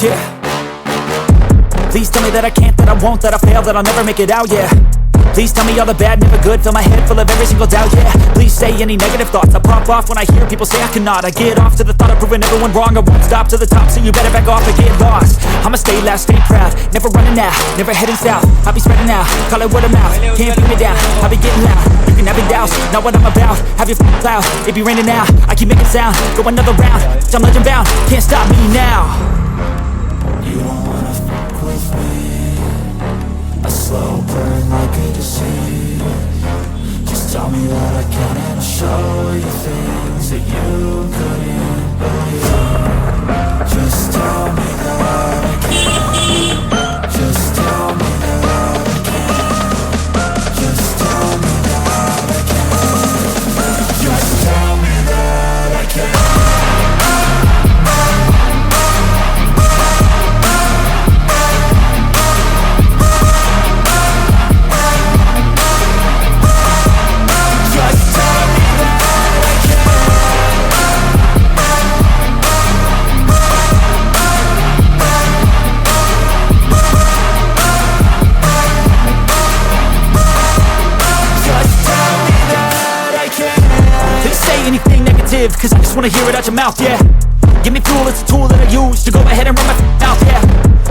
Yeah. Please tell me that I can't, that I won't, that I fail, that I'll never make it out, yeah. Please tell me all the bad, never good, fill my head full of every single doubt, yeah. Please say any negative thoughts, I pop off when I hear people say I cannot. I get off to the thought of proving everyone wrong, I won't stop to the top, so you better back off and get lost. I'ma stay loud, stay proud, never running out, never heading south. I'll be spreading out, call it word of mouth, can't beat me down, I'll be getting loud. You can have your doubts, not what I'm about, have your cloud, it be raining now, I keep making sound, go another round, I'm legend bound, can't stop me now. You don't wanna fuck with me, a slow burn like a disease. Just tell me that I can and I'll show you things that you couldn't believe. Just tell me that I can. Just tell me that I can. Just tell me that I can. Just tell me that I can. Cause I just wanna hear it out your mouth, yeah. Give me fuel, it's a tool that I use to go ahead and run my mouth, yeah.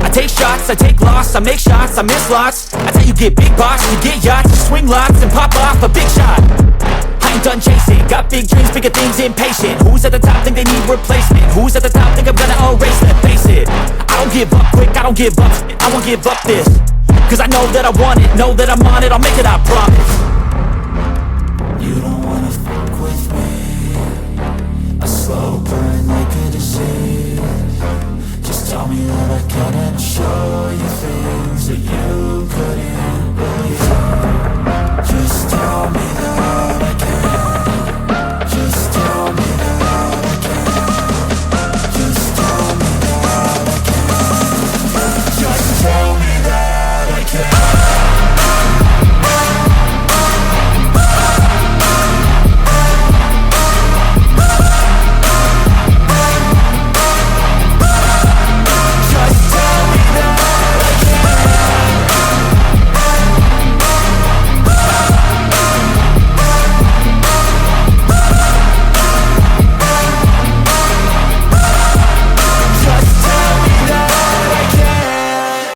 I take shots, I take loss, I make shots, I miss lots. That's how you get big boss, you get yachts, you swing lots and pop off a big shot. I ain't done chasing, got big dreams, bigger things, impatient. Who's at the top think they need replacement? Who's at the top think I'm gonna erase them? Face it, I don't give up quick, I don't give up, I won't give up this. Cause I know that I want it, know that I'm on it, I'll make it, I promise. You don't wanna fuck with me, a slow burn like a disease. Just tell me that I can and I'll show you things that you couldn't believe. Just tell me that